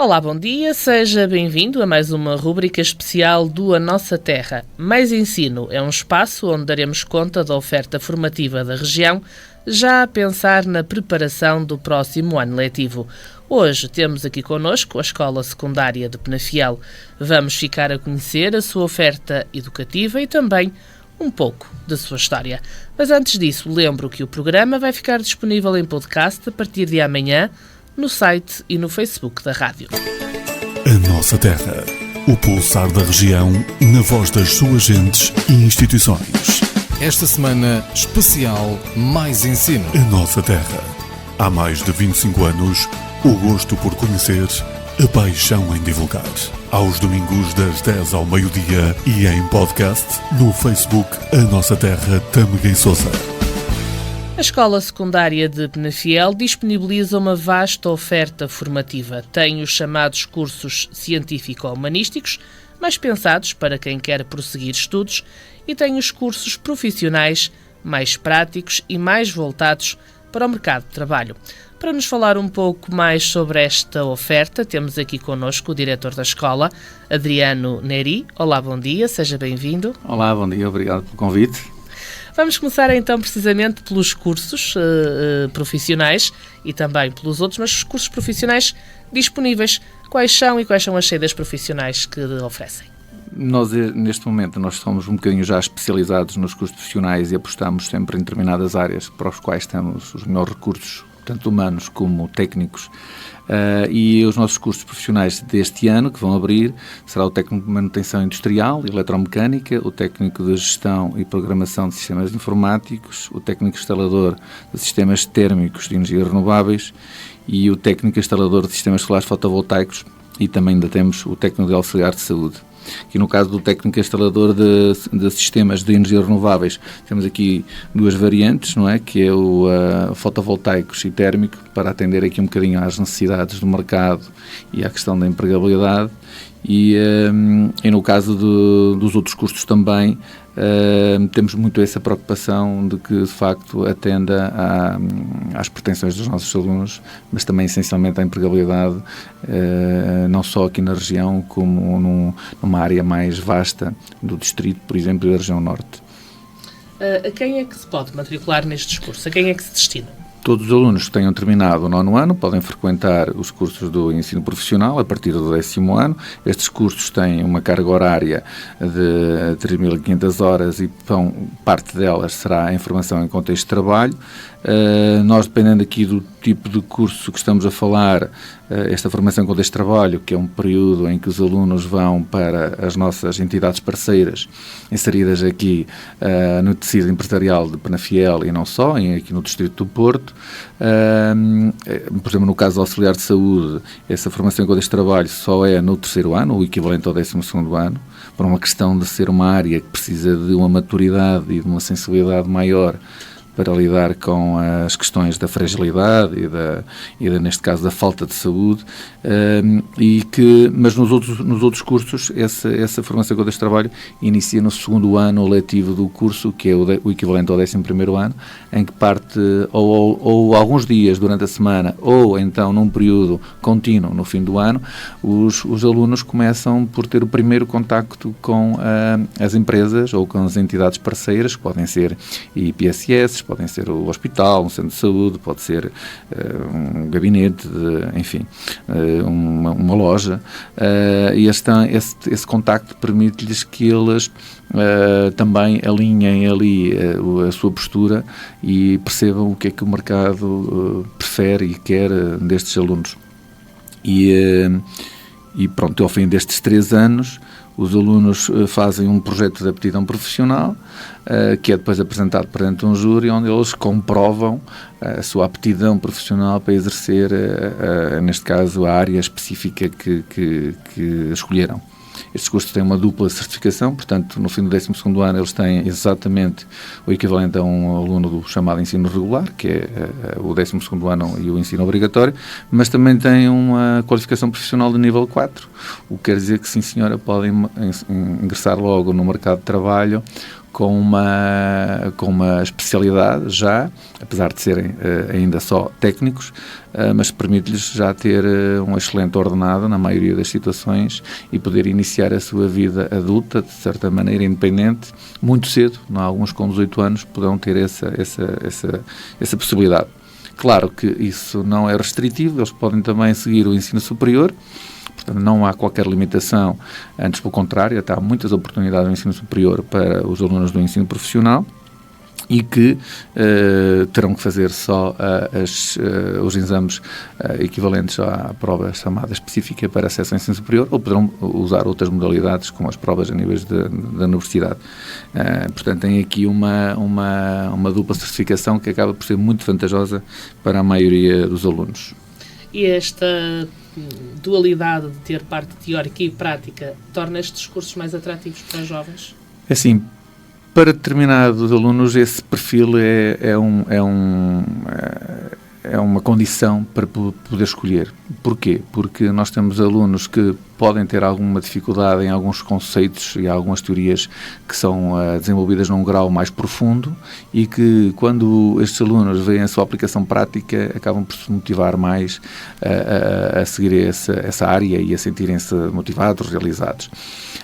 Olá, bom dia, seja bem-vindo a mais uma rúbrica especial do A Nossa Terra. Mais Ensino é um espaço onde daremos conta da oferta formativa da região, já a pensar na preparação do próximo ano letivo. Hoje temos aqui connosco a Escola Secundária de Penafiel. Vamos ficar a conhecer a sua oferta educativa e também um pouco da sua história. Mas antes disso, lembro que o programa vai ficar disponível em podcast a partir de amanhã, no site e no Facebook da rádio. A Nossa Terra, o pulsar da região, na voz das suas gentes e instituições. Esta semana, especial Mais Ensino. A Nossa Terra. Há mais de 25 anos, o gosto por conhecer, a paixão em divulgar. Aos domingos das 10 ao meio-dia e em podcast no Facebook A Nossa Terra Tâmega e Sousa. A Escola Secundária de Penafiel disponibiliza uma vasta oferta formativa. Tem os chamados cursos científico-humanísticos, mais pensados para quem quer prosseguir estudos, e tem os cursos profissionais, mais práticos e mais voltados para o mercado de trabalho. Para nos falar um pouco mais sobre esta oferta, temos aqui connosco o diretor da escola, Adriano Neri. Olá, bom dia, seja bem-vindo. Olá, bom dia, obrigado pelo convite. Vamos começar então precisamente pelos cursos profissionais e também pelos outros, mas os cursos profissionais disponíveis, quais são as saídas profissionais que oferecem? Nós, neste momento, nós somos um bocadinho já especializados nos cursos profissionais e apostamos sempre em determinadas áreas para os quais temos os melhores recursos, tanto humanos como técnicos. E os nossos cursos profissionais deste ano, que vão abrir, será o técnico de manutenção industrial e eletromecânica, o técnico de gestão e programação de sistemas informáticos, o técnico instalador de sistemas térmicos de energia renováveis e o técnico instalador de sistemas solares fotovoltaicos, e também ainda temos o técnico de auxiliar de saúde. Aqui no caso do técnico instalador de sistemas de energia renováveis, temos aqui duas variantes, não é? Que é o fotovoltaicos e térmico, para atender aqui um bocadinho às necessidades do mercado e à questão da empregabilidade. E no caso dos outros cursos também, temos muito essa preocupação de que, de facto, atenda às pretensões dos nossos alunos, mas também essencialmente à empregabilidade, não só aqui na região, como numa área mais vasta do distrito, por exemplo, e da região norte. A quem é que se pode matricular nestes cursos? A quem é que se destina? Todos os alunos que tenham terminado o 9º ano podem frequentar os cursos do ensino profissional a partir do 10º ano. Estes cursos têm uma carga horária de 3.500 horas e parte delas será em formação em contexto de trabalho. Nós, dependendo aqui do tipo de curso que estamos a falar, esta formação em contexto de trabalho, que é um período em que os alunos vão para as nossas entidades parceiras, inseridas aqui no tecido empresarial de Penafiel e não só, aqui no distrito do Porto. Por exemplo, no caso do auxiliar de saúde, essa formação em contexto de trabalho só é no 3º ano, o equivalente ao 12º ano, por uma questão de ser uma área que precisa de uma maturidade e de uma sensibilidade maior para lidar com as questões da fragilidade neste caso, da falta de saúde, mas nos outros cursos, essa formação em contexto de trabalho inicia no 2º ano letivo do curso, que é o equivalente ao 11º ano, em que parte ou alguns dias durante a semana, ou então num período contínuo no fim do ano, os alunos começam por ter o primeiro contacto com as empresas ou com as entidades parceiras, que podem ser IPSS, podem ser o hospital, um centro de saúde, pode ser um gabinete, enfim, uma loja, e esse contacto permite-lhes que eles também alinhem ali a sua postura e percebam o que é que o mercado prefere e quer destes alunos. E pronto, ao fim destes 3 anos, os alunos fazem um projeto de aptidão profissional, que é depois apresentado perante um júri, onde eles comprovam a sua aptidão profissional para exercer, neste caso, a área específica que escolheram. Estes cursos têm uma dupla certificação, portanto, no fim do 12º ano eles têm exatamente o equivalente a um aluno do chamado ensino regular, que é o 12º ano e o ensino obrigatório, mas também têm uma qualificação profissional de nível 4, o que quer dizer que, sim senhora, podem ingressar logo no mercado de trabalho com uma especialidade já, apesar de serem ainda só técnicos, mas permite-lhes já ter um excelente ordenado na maioria das situações e poder iniciar a sua vida adulta, de certa maneira independente, muito cedo. Alguns com 18 anos poderão ter essa possibilidade. Claro que isso não é restritivo, eles podem também seguir o ensino superior, portanto não há qualquer limitação, antes pelo contrário, até há muitas oportunidades no ensino superior para os alunos do ensino profissional e que terão que fazer só os exames equivalentes à prova chamada específica para acesso ao ensino superior, ou poderão usar outras modalidades, como as provas a níveis da universidade. Portanto, tem aqui uma dupla certificação que acaba por ser muito vantajosa para a maioria dos alunos. E esta dualidade de ter parte teórica e prática torna estes cursos mais atrativos para os jovens? Assim, para determinados alunos, esse perfil é uma condição para poder escolher. Porquê? Porque nós temos alunos que podem ter alguma dificuldade em alguns conceitos e algumas teorias que são desenvolvidas num grau mais profundo e que, quando estes alunos veem a sua aplicação prática, acabam por se motivar mais a seguir essa área e a sentirem-se motivados, realizados.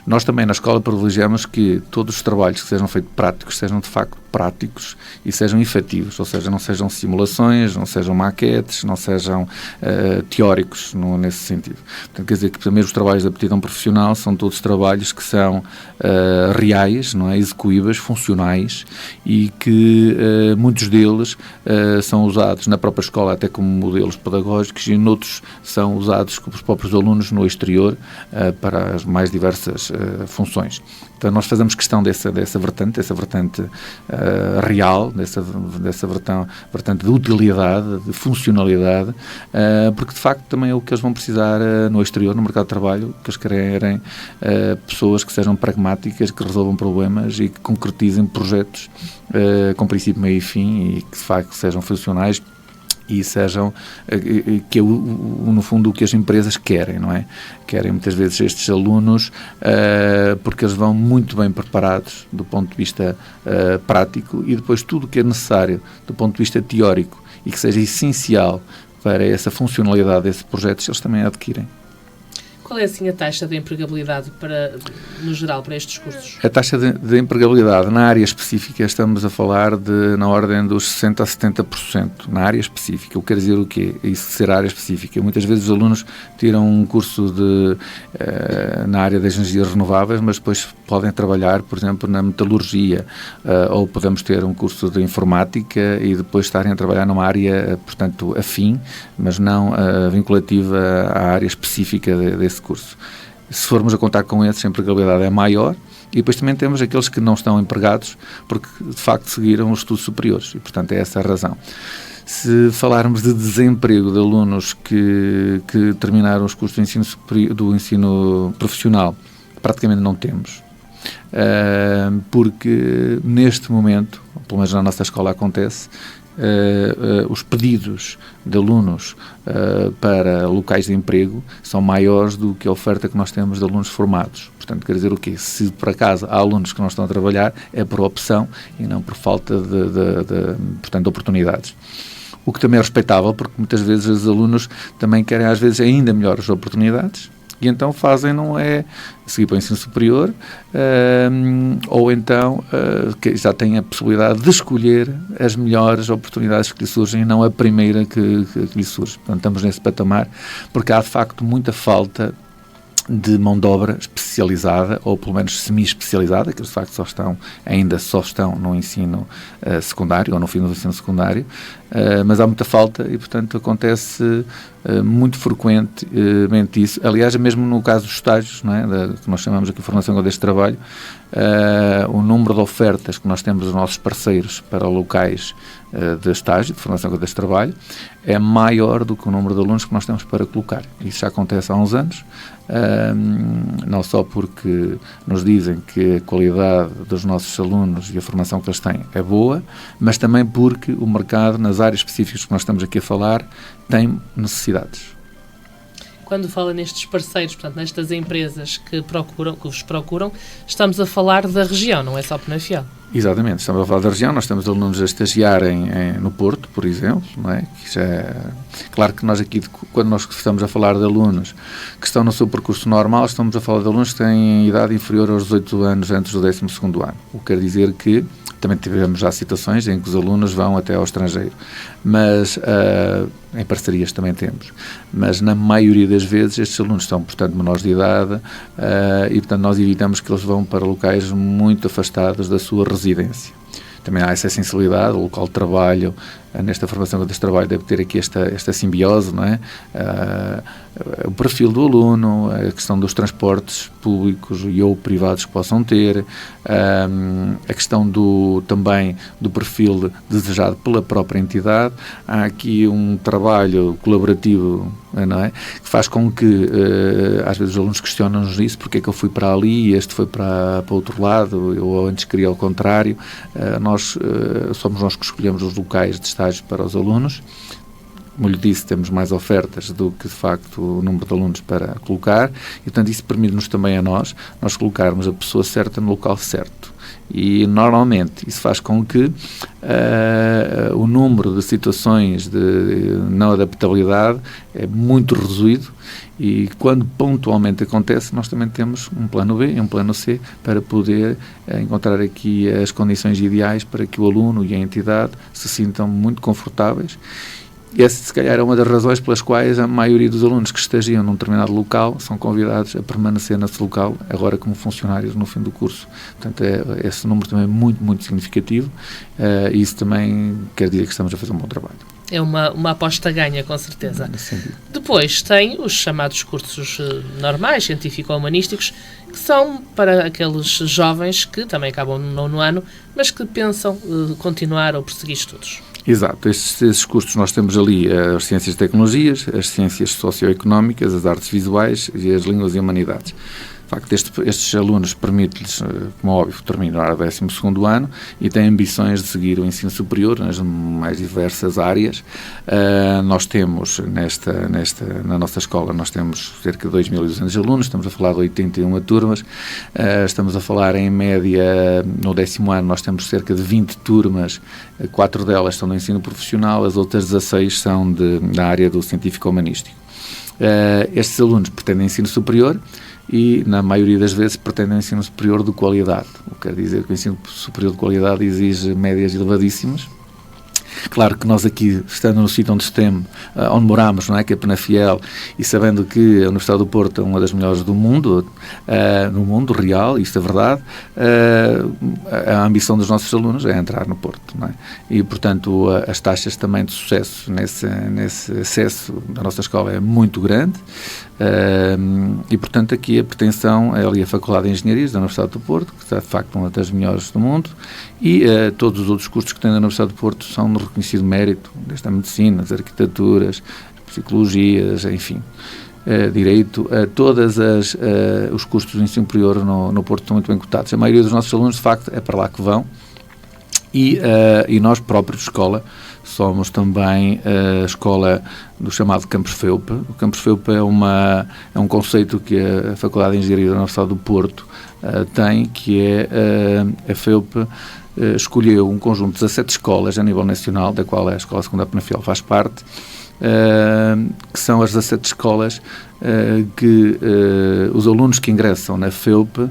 Nós também na escola privilegiamos que todos os trabalhos que sejam feitos práticos sejam de facto práticos e sejam efetivos, ou seja, não sejam simulações, não sejam maquetes, não sejam teóricos nesse sentido. Portanto, quer dizer que também os trabalhos de aptidão profissional são todos trabalhos que são reais, não é? Execuíveis, funcionais e que muitos deles são usados na própria escola até como modelos pedagógicos e noutros são usados pelos próprios alunos no exterior para as mais diversas funções. Então nós fazemos questão dessa vertente real, dessa vertente de utilidade, de funcionalidade, porque de facto também é o que eles vão precisar no exterior, no mercado de trabalho, que eles querem pessoas que sejam pragmáticas, que resolvam problemas e que concretizem projetos com princípio, meio e fim e que de facto sejam funcionais e sejam, que é no fundo o que as empresas querem, não é? Querem muitas vezes estes alunos porque eles vão muito bem preparados do ponto de vista prático e depois tudo o que é necessário do ponto de vista teórico e que seja essencial para essa funcionalidade desses projetos, eles também adquirem. Qual é assim a taxa de empregabilidade no geral para estes cursos? A taxa de empregabilidade na área específica estamos a falar na ordem dos 60% a 70% na área específica. O que quer dizer o quê? Isso ser área específica. Muitas vezes os alunos tiram um curso na área das energias renováveis, mas depois podem trabalhar, por exemplo, na metalurgia, ou podemos ter um curso de informática e depois estarem a trabalhar numa área, portanto, afim, mas não vinculativa à área específica desse curso. Se formos a contar com esses, a empregabilidade é maior e depois também temos aqueles que não estão empregados porque, de facto, seguiram os estudos superiores e, portanto, é essa a razão. Se falarmos de desemprego de alunos que terminaram os cursos do ensino profissional, praticamente não temos. Porque, neste momento, pelo menos na nossa escola acontece, os pedidos de alunos para locais de emprego são maiores do que a oferta que nós temos de alunos formados. Portanto, quer dizer o quê? Se por acaso há alunos que não estão a trabalhar, é por opção e não por falta de oportunidades. O que também é respeitável, porque muitas vezes os alunos também querem às vezes ainda melhores oportunidades e então fazem, não é seguir para o ensino superior, ou então que já têm a possibilidade de escolher as melhores oportunidades que lhe surgem e não a primeira que lhe surge. Portanto, estamos nesse patamar, porque há de facto muita falta de mão de obra especializada, ou pelo menos semi-especializada, que de facto ainda só estão no ensino secundário, ou no fim do ensino secundário, mas há muita falta e, portanto, acontece muito frequentemente isso. Aliás, mesmo no caso dos estágios, não é? Que nós chamamos aqui de formação deste trabalho, o número de ofertas que nós temos dos nossos parceiros para locais de estágio, de formação deste trabalho, é maior do que o número de alunos que nós temos para colocar. Isso já acontece há uns anos, não só porque nos dizem que a qualidade dos nossos alunos e a formação que eles têm é boa, mas também porque o mercado, nas áreas específicas que nós estamos aqui a falar, tem necessidades. Quando fala nestes parceiros, portanto, nestas empresas que vos procuram, estamos a falar da região, não é só Penafiel. Exatamente, estamos a falar da região, nós temos alunos a estagiarem no Porto, por exemplo, não é? Que já é... Claro que nós aqui, quando nós estamos a falar de alunos que estão no seu percurso normal, estamos a falar de alunos que têm idade inferior aos 18 anos antes do 12º ano, o que quer dizer que também tivemos já situações em que os alunos vão até ao estrangeiro, mas em parcerias também temos, mas na maioria das vezes estes alunos estão, portanto, menores de idade e, portanto, nós evitamos que eles vão para locais muito afastados da sua residência. Também há essa sensibilidade, o local de trabalho, nesta formação de trabalho deve ter aqui esta simbiose, não é? O perfil do aluno, a questão dos transportes públicos e ou privados que possam ter, a questão também do perfil desejado pela própria entidade. Há aqui um trabalho colaborativo, não é? Que faz com que, às vezes, os alunos questionam-nos isso, porque é que eu fui para ali e este foi para outro lado, eu antes queria ao contrário. Somos nós que escolhemos os locais de estágio para os alunos. Como lhe disse, temos mais ofertas do que, de facto, o número de alunos para colocar e, portanto, isso permite-nos também a nós colocarmos a pessoa certa no local certo. E, normalmente, isso faz com que o número de situações de não adaptabilidade é muito reduzido e, quando pontualmente acontece, nós também temos um plano B e um plano C para poder encontrar aqui as condições ideais para que o aluno e a entidade se sintam muito confortáveis. E essa, se calhar, é uma das razões pelas quais a maioria dos alunos que estagiam num determinado local são convidados a permanecer nesse local, agora como funcionários no fim do curso. Portanto, esse número também é muito, muito significativo e isso também quer dizer que estamos a fazer um bom trabalho. É uma aposta ganha, com certeza. Depois tem os chamados cursos normais, científico-humanísticos, que são para aqueles jovens que também acabam no 9º ano, mas que pensam continuar ou prosseguir estudos. Exato, esses cursos nós temos ali as ciências e tecnologias, as ciências socioeconómicas, as artes visuais e as línguas e humanidades. De facto, estes alunos permite-lhes, como é óbvio, terminar o 12º ano e têm ambições de seguir o ensino superior nas mais diversas áreas. Nós temos, na nossa escola, nós temos cerca de 2.200 alunos, estamos a falar de 81 turmas, estamos a falar em média, no 10º ano nós temos cerca de 20 turmas, 4 delas são do ensino profissional, as outras 16 são da área do científico-humanístico. Estes alunos pretendem ensino superior e, na maioria das vezes, pretendem ensino superior de qualidade. O que quer dizer que o ensino superior de qualidade exige médias elevadíssimas. Claro que nós aqui, estando no sítio onde moramos, não é, que é Penafiel, e sabendo que a Universidade do Porto é uma das melhores do mundo, no mundo real, isto é verdade, a ambição dos nossos alunos é entrar no Porto, não é? E, portanto, as taxas também de sucesso nesse acesso da nossa escola é muito grande, e, portanto, aqui a pretensão é ali a Faculdade de Engenharia da Universidade do Porto, que está, de facto, uma das melhores do mundo, e todos os outros cursos que tem da Universidade do Porto são de reconhecido mérito, desde a medicina, as arquiteturas, as psicologias, enfim, direito, todos os cursos do ensino superior no Porto estão muito bem cotados. A maioria dos nossos alunos, de facto, é para lá que vão e nós próprios, escola, somos também a escola do chamado Campus FEUP. O Campus FEUP é um conceito que a Faculdade de Engenharia da Universidade do Porto tem, que é a FEUP escolheu um conjunto de 17 escolas a nível nacional, da qual a Escola Secundária Penafiel faz parte, que são as 17 escolas que os alunos que ingressam na FEUP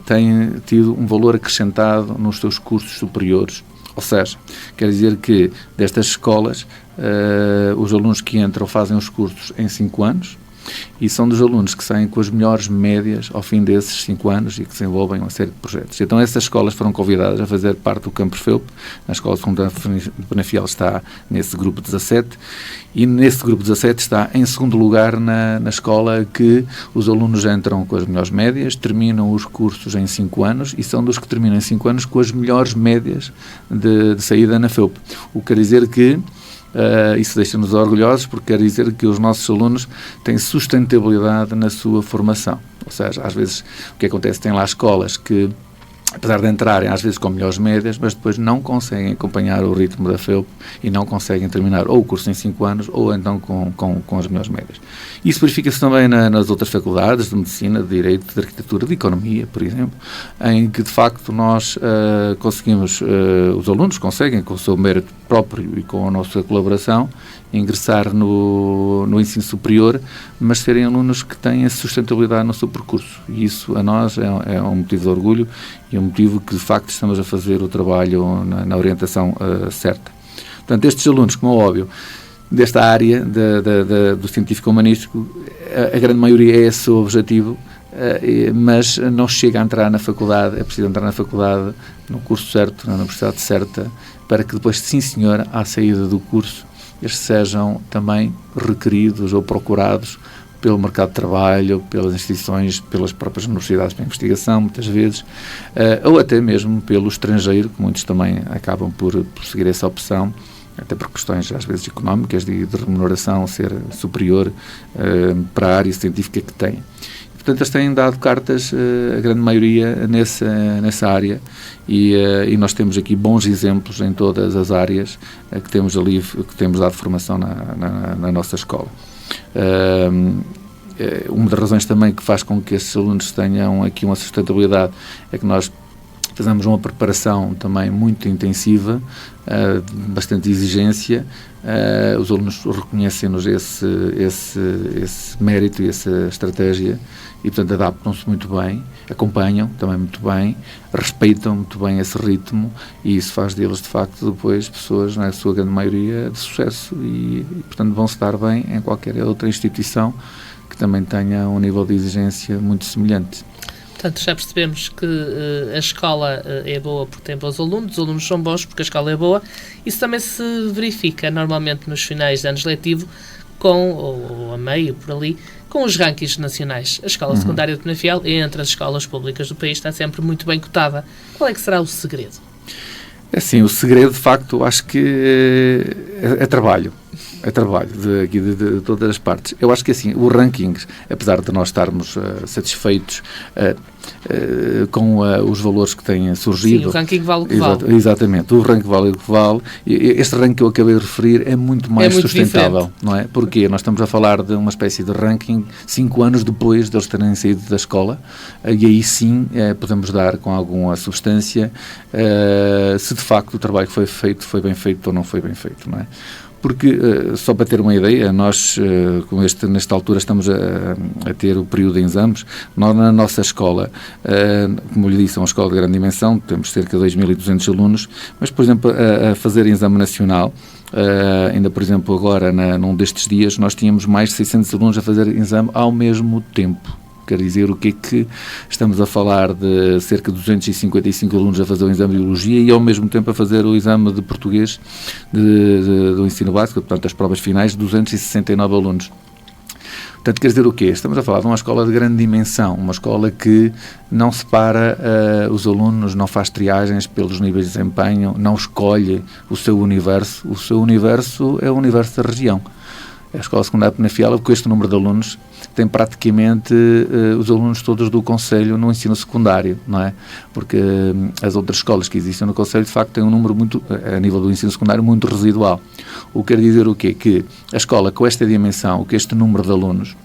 têm tido um valor acrescentado nos seus cursos superiores. Ou seja, quer dizer que destas escolas os alunos que entram fazem os cursos em 5 anos, e são dos alunos que saem com as melhores médias ao fim desses 5 anos e que desenvolvem uma série de projetos. Então essas escolas foram convidadas a fazer parte do Campus FEUP. A Escola Secundária Penafiel está nesse grupo 17 e nesse grupo 17 está em segundo lugar na escola que os alunos entram com as melhores médias, terminam os cursos em 5 anos e são dos que terminam em 5 anos com as melhores médias de saída na FEUP. O que quer dizer que isso deixa-nos orgulhosos, porque quer dizer que os nossos alunos têm sustentabilidade na sua formação. Ou seja, às vezes o que acontece, tem lá escolas que apesar de entrarem às vezes com melhores médias, mas depois não conseguem acompanhar o ritmo da FEUP e não conseguem terminar ou o curso em 5 anos ou então com as melhores médias. Isso verifica-se também nas outras faculdades de Medicina, de Direito, de Arquitetura, de Economia, por exemplo, em que de facto nós conseguimos, os alunos conseguem com o seu mérito próprio e com a nossa colaboração, ingressar no ensino superior, mas serem alunos que têm a sustentabilidade no seu percurso. E isso, a nós, é um motivo de orgulho e um motivo que, de facto, estamos a fazer o trabalho na orientação certa. Portanto, estes alunos, como é óbvio, desta área do científico-humanístico, a grande maioria é esse o objetivo, mas não chega a entrar na faculdade, é preciso entrar na faculdade, no curso certo, na universidade certa, para que depois, sim senhor, à saída do curso, eles sejam também requeridos ou procurados pelo mercado de trabalho, pelas instituições, pelas próprias universidades para investigação, muitas vezes, ou até mesmo pelo estrangeiro, que muitos também acabam por seguir essa opção, até por questões, às vezes, económicas, de remuneração ser superior para a área científica que têm. Portanto, eles têm dado cartas, a grande maioria, nessa área e nós temos aqui bons exemplos em todas as áreas que temos ali, que temos dado formação na nossa escola. Uma das razões também que faz com que esses alunos tenham aqui uma sustentabilidade é que nós fazemos uma preparação também muito intensiva, bastante exigência. Os alunos reconhecem-nos esse mérito e essa estratégia e, portanto, adaptam-se muito bem, acompanham também muito bem, respeitam muito bem esse ritmo e isso faz deles, de facto, depois pessoas, na sua grande maioria, de sucesso e portanto, vão-se dar bem em qualquer outra instituição que também tenha um nível de exigência muito semelhante. Portanto, já percebemos que a escola é boa porque tem bons alunos, os alunos são bons porque a escola é boa. Isso também se verifica normalmente nos finais de anos letivo, ou a meio, por ali, com os rankings nacionais. A escola secundária de Penafiel, entre as escolas públicas do país, está sempre muito bem cotada. Qual é que será o segredo? Assim, o segredo, de facto, acho que é trabalho. É trabalho de todas as partes. Eu acho que assim, o ranking, apesar de nós estarmos satisfeitos com os valores que têm surgido... Sim, o ranking vale o que vale. Exatamente, o ranking vale o que vale. Este ranking que eu acabei de referir é muito mais sustentável, diferente. Não é? Porque nós estamos a falar de uma espécie de ranking 5 anos depois de eles terem saído da escola e aí sim podemos dar com alguma substância se de facto o trabalho que foi feito foi bem feito ou não foi bem feito, não é? Porque, só para ter uma ideia, nós, nesta altura, estamos a ter o período de exames. Nós, na nossa escola, como lhe disse, é uma escola de grande dimensão, temos cerca de 2.200 alunos, mas, por exemplo, a fazer exame nacional, ainda, por exemplo, agora, num destes dias, nós tínhamos mais de 600 alunos a fazer exame ao mesmo tempo. Quer dizer, o que é que estamos a falar de cerca de 255 alunos a fazer o exame de biologia e ao mesmo tempo a fazer o exame de português do ensino básico, portanto as provas finais, 269 alunos. Portanto, quer dizer o quê? Estamos a falar de uma escola de grande dimensão, uma escola que não separa os alunos, não faz triagens pelos níveis de desempenho, não escolhe o seu universo é o universo da região. A Escola Secundária de Penafiel, com este número de alunos, tem praticamente os alunos todos do concelho no ensino secundário, não é? Porque as outras escolas que existem no concelho, de facto, têm um número muito, a nível do ensino secundário, muito residual. O que quer dizer o quê? Que a escola, com esta dimensão, com este número de alunos,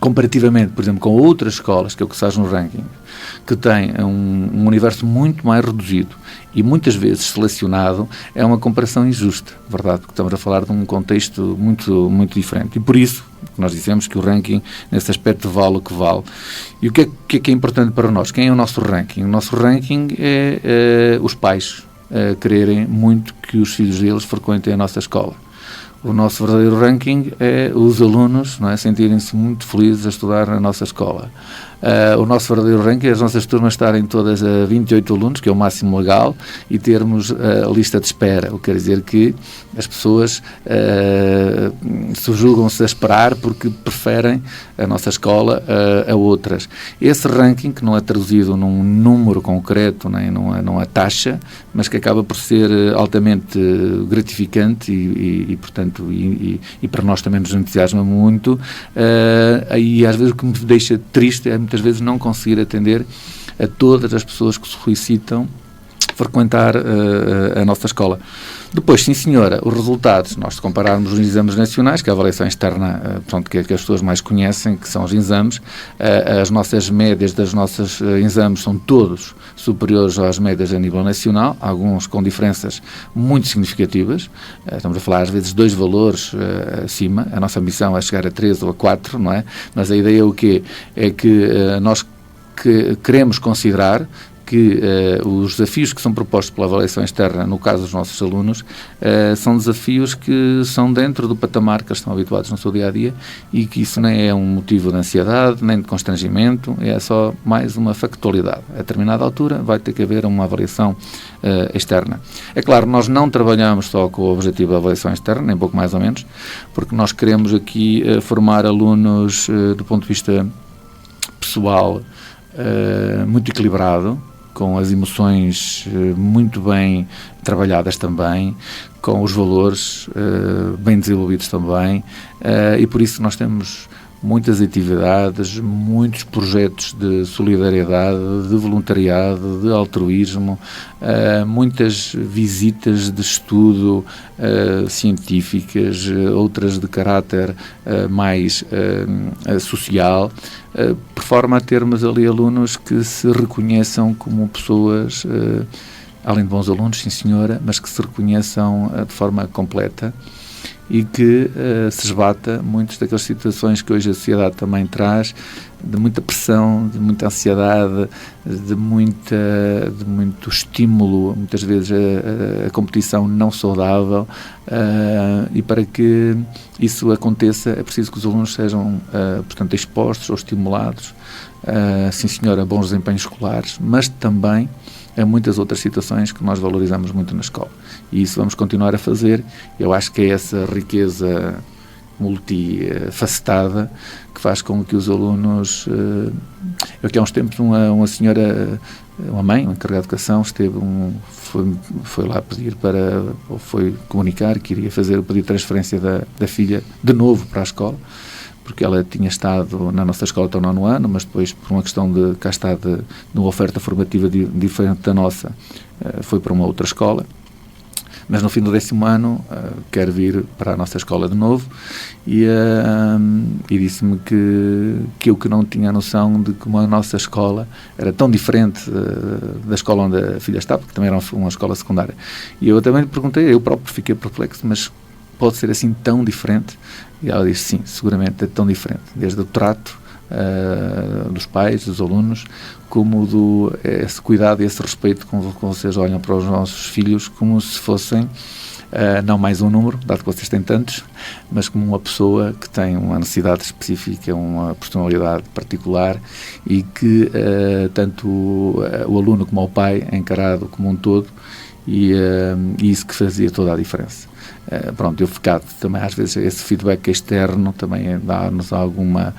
comparativamente, por exemplo, com outras escolas, que é o que se faz no ranking, que tem um universo muito mais reduzido e muitas vezes selecionado, é uma comparação injusta, verdade? Porque estamos a falar de um contexto muito, muito diferente. E por isso, nós dizemos que o ranking, nesse aspecto, vale o que vale. E o que é importante para nós? Quem é o nosso ranking? O nosso ranking é os pais quererem muito que os filhos deles frequentem a nossa escola. O nosso verdadeiro ranking é os alunos, não é, sentirem-se muito felizes a estudar na nossa escola. O nosso verdadeiro ranking é as nossas turmas estarem todas a 28 alunos, que é o máximo legal, e termos a lista de espera. O que quer dizer que as pessoas subjugam-se a esperar porque preferem a nossa escola a outras. Esse ranking, que não é traduzido num número concreto, nem numa taxa, mas que acaba por ser altamente gratificante e portanto, para nós também nos entusiasma muito, aí às vezes o que me deixa triste é muitas vezes não conseguir atender a todas as pessoas que solicitam frequentar a nossa escola. Depois, sim senhora, os resultados, nós se compararmos os exames nacionais, que é a avaliação externa, que as pessoas mais conhecem, que são os exames, as nossas médias dos nossos exames são todos superiores às médias a nível nacional, alguns com diferenças muito significativas, estamos a falar às vezes 2 valores acima, a nossa ambição é chegar a 3 ou a 4, não é? Mas a ideia é o quê? É que nós queremos considerar que os desafios que são propostos pela avaliação externa, no caso dos nossos alunos, são desafios que são dentro do patamar que eles estão habituados no seu dia-a-dia e que isso nem é um motivo de ansiedade, nem de constrangimento, é só mais uma factualidade. A determinada altura vai ter que haver uma avaliação externa. É claro, nós não trabalhamos só com o objetivo da avaliação externa, nem pouco mais ou menos, porque nós queremos aqui formar alunos do ponto de vista pessoal muito equilibrado, com as emoções muito bem trabalhadas também, com os valores bem desenvolvidos também, e por isso nós temos muitas atividades, muitos projetos de solidariedade, de voluntariado, de altruísmo, muitas visitas de estudo científicas, outras de caráter mais social, por forma a termos ali alunos que se reconheçam como pessoas, além de bons alunos, sim senhora, mas que se reconheçam de forma completa e que se esbata muitas daquelas situações que hoje a sociedade também traz, de muita pressão, de muita ansiedade, de muito estímulo, muitas vezes a competição não saudável, e para que isso aconteça é preciso que os alunos sejam, portanto, expostos ou estimulados, sim senhora, a bons desempenhos escolares, mas também a muitas outras situações que nós valorizamos muito na escola. E isso vamos continuar a fazer. Eu acho que é essa riqueza multifacetada que faz com que os alunos... Aqui há uns tempos uma senhora, uma mãe, um encarregado de educação, foi lá pedir ou foi comunicar que iria fazer o pedido de transferência da filha de novo para a escola, porque ela tinha estado na nossa escola até o 9º ano, mas depois, por uma questão de uma oferta formativa diferente da nossa, foi para uma outra escola. Mas no fim do 10º ano quer vir para a nossa escola de novo e disse-me que eu que não tinha a noção de como a nossa escola era tão diferente da escola onde a filha estava, porque também era uma escola secundária. E eu também lhe perguntei, eu próprio fiquei perplexo, mas pode ser assim tão diferente? E ela disse, sim, seguramente é tão diferente, desde o trato dos pais, dos alunos, como esse cuidado e esse respeito com vocês olham para os nossos filhos como se fossem não mais um número, dado que vocês têm tantos, mas como uma pessoa que tem uma necessidade específica, uma personalidade particular e que tanto o aluno como o pai é encarado como um todo e isso que fazia toda a diferença. Pronto, eu ficado também às vezes esse feedback externo também dá-nos alguma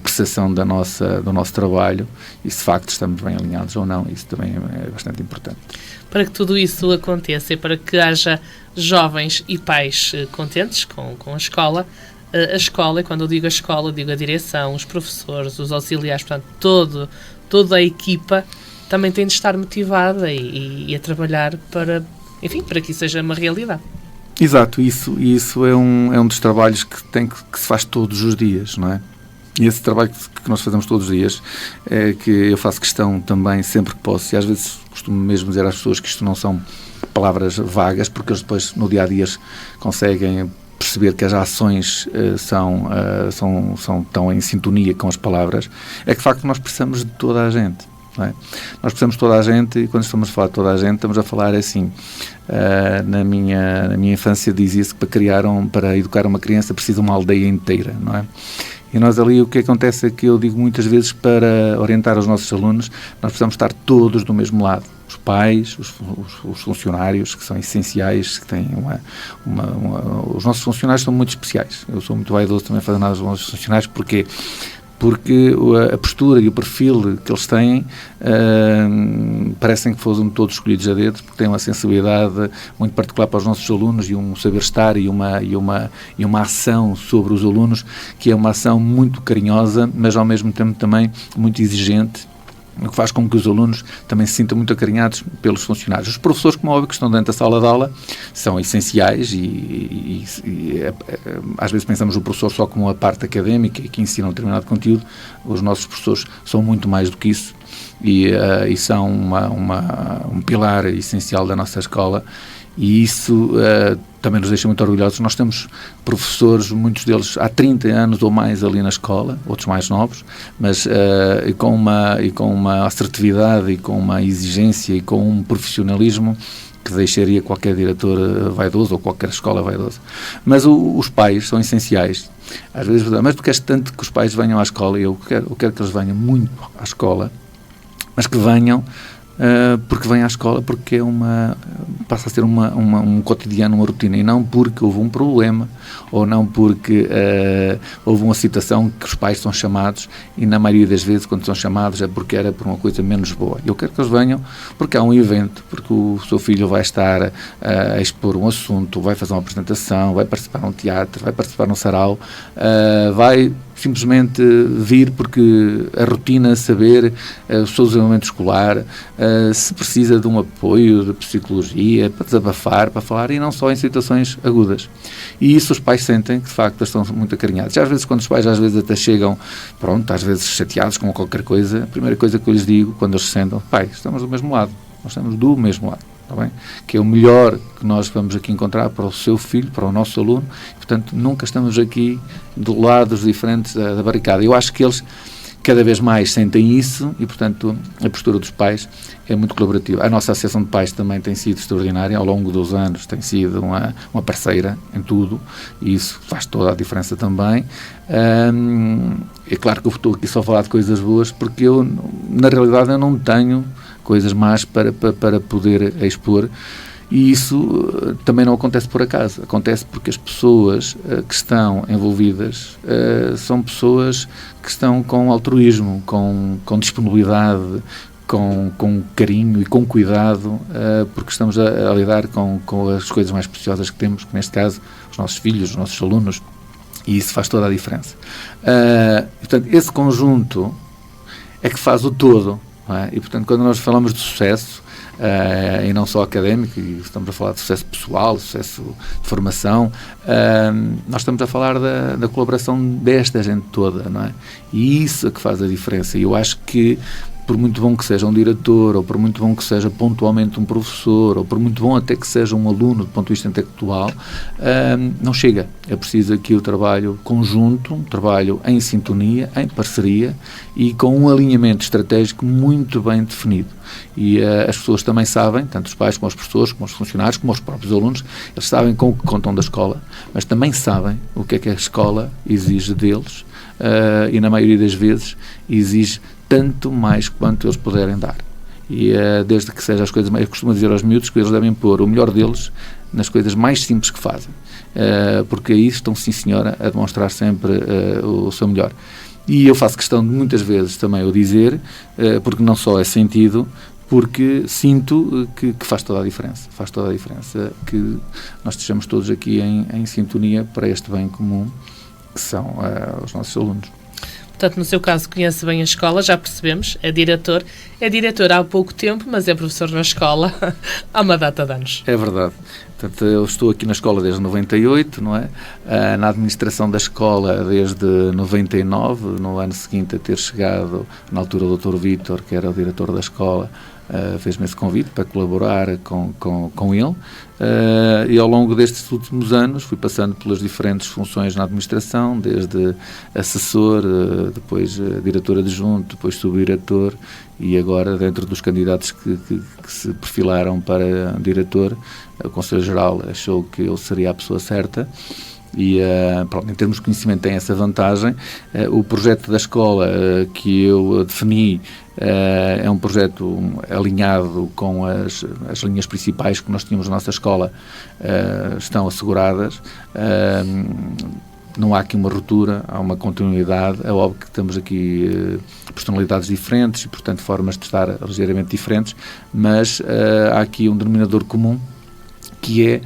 percepção do nosso trabalho e se de facto estamos bem alinhados ou não, isso também é bastante importante. Para que tudo isso aconteça e para que haja jovens e pais contentes com a escola, e quando eu digo a escola, digo a direção, os professores, os auxiliares, portanto toda a equipa também tem de estar motivada e a trabalhar para que isso seja uma realidade. Exato, isso é um dos trabalhos que se faz todos os dias, não é? E esse trabalho que nós fazemos todos os dias é que eu faço questão também, sempre que posso, e às vezes costumo mesmo dizer às pessoas que isto não são palavras vagas, porque eles depois no dia-a-dia conseguem perceber que as ações estão em sintonia com as palavras, é que de facto nós precisamos de toda a gente. Não é? Nós precisamos de toda a gente e quando estamos a falar de toda a gente estamos a falar assim, na minha infância dizia-se que para educar uma criança precisa uma aldeia inteira, não é? E nós ali o que acontece é que eu digo muitas vezes para orientar os nossos alunos, nós precisamos estar todos do mesmo lado. Os pais, os funcionários, que são essenciais, que têm os nossos funcionários são muito especiais. Eu sou muito vaidoso também fazer nada dos nossos funcionários, porque a postura e o perfil que eles têm parecem que foram todos escolhidos a dedo, porque têm uma sensibilidade muito particular para os nossos alunos e um saber-estar e uma ação sobre os alunos que é uma ação muito carinhosa, mas ao mesmo tempo também muito exigente o que faz com que os alunos também se sintam muito acarinhados pelos funcionários. Os professores, como é óbvio, que estão dentro da sala de aula, são essenciais e às vezes pensamos o professor só como a parte académica e que ensina um determinado conteúdo. Os nossos professores são muito mais do que isso e são um pilar essencial da nossa escola. E isso também nos deixa muito orgulhosos. Nós temos professores, muitos deles há 30 anos ou mais ali na escola, outros mais novos, mas com uma assertividade e com uma exigência e com um profissionalismo que deixaria qualquer diretor vaidoso ou qualquer escola vaidosa. Mas os pais são essenciais. Às vezes, mas tu queres tanto que os pais venham à escola, e eu quero que eles venham muito à escola, mas que venham porque vem à escola, porque passa a ser um cotidiano, uma rotina, e não porque houve um problema, ou não porque houve uma situação que os pais são chamados, e na maioria das vezes, quando são chamados, é porque era por uma coisa menos boa. Eu quero que eles venham porque há um evento, porque o seu filho vai estar a expor um assunto, vai fazer uma apresentação, vai participar num teatro, vai participar num sarau, vai simplesmente vir porque a rotina, saber o seu desenvolvimento escolar, se precisa de um apoio de psicologia, para desabafar, para falar, e não só em situações agudas. E isso os pais sentem que, de facto, estão muito acarinhados. Às vezes, quando os pais até chegam, às vezes chateados com qualquer coisa, a primeira coisa que eu lhes digo, quando eles se sentam, pai, estamos do mesmo lado, nós estamos do mesmo lado. Está bem? Que é o melhor que nós vamos aqui encontrar para o seu filho, para o nosso aluno, e, portanto, nunca estamos aqui de lados diferentes da barricada. Eu acho que eles cada vez mais sentem isso e, portanto, a postura dos pais é muito colaborativa. A nossa Associação de Pais também tem sido extraordinária, ao longo dos anos tem sido uma parceira em tudo, e isso faz toda a diferença também. É claro que eu estou aqui só a falar de coisas boas, porque eu, na realidade, eu não tenho coisas más para poder expor, e isso também não acontece por acaso, acontece porque as pessoas que estão envolvidas são pessoas que estão com altruísmo, com disponibilidade, com carinho e com cuidado, porque estamos a lidar com as coisas mais preciosas que temos, que neste caso os nossos filhos, os nossos alunos, e isso faz toda a diferença. Portanto, esse conjunto é que faz o todo. E, portanto, quando nós falamos de sucesso, e não só académico, e estamos a falar de sucesso pessoal, de sucesso de formação, nós estamos a falar da colaboração desta gente toda, não é? E isso é que faz a diferença. E eu acho que, por muito bom que seja um diretor, ou por muito bom que seja pontualmente um professor, ou por muito bom até que seja um aluno do ponto de vista intelectual, não chega. É preciso aqui o trabalho conjunto, um trabalho em sintonia, em parceria e com um alinhamento estratégico muito bem definido. E as pessoas também sabem, tanto os pais como os professores, como os funcionários, como os próprios alunos, eles sabem com o que contam da escola, mas também sabem o que é que a escola exige deles, e na maioria das vezes exige tanto mais quanto eles puderem dar. E desde que seja as coisas mais... Eu costumo dizer aos miúdos que eles devem pôr o melhor deles nas coisas mais simples que fazem, porque aí estão, sim senhora, a demonstrar sempre o seu melhor. E eu faço questão de muitas vezes também o dizer, porque não só é sentido, porque sinto que faz toda a diferença. Faz toda a diferença que nós estejamos todos aqui em sintonia para este bem comum, que são os nossos alunos. Portanto, no seu caso, conhece bem a escola, já percebemos, é diretor há pouco tempo, mas é professor na escola há uma data de anos. É verdade. Portanto, eu estou aqui na escola desde 98, não é? Na administração da escola desde 99, no ano seguinte a ter chegado, na altura, o Dr. Vítor, que era o diretor da escola, fez-me esse convite para colaborar com ele, e ao longo destes últimos anos fui passando pelas diferentes funções na administração, desde assessor, depois diretor adjunto, depois subdiretor, e agora, dentro dos candidatos que se perfilaram para diretor, o Conselho Geral achou que ele seria a pessoa certa. E, em termos de conhecimento, tem essa vantagem. O projeto da escola que eu defini é um projeto alinhado com as linhas principais que nós tínhamos na nossa escola, estão asseguradas. Não há aqui uma ruptura, há uma continuidade. É óbvio que temos aqui personalidades diferentes e, portanto, formas de estar ligeiramente diferentes, mas há aqui um denominador comum, que é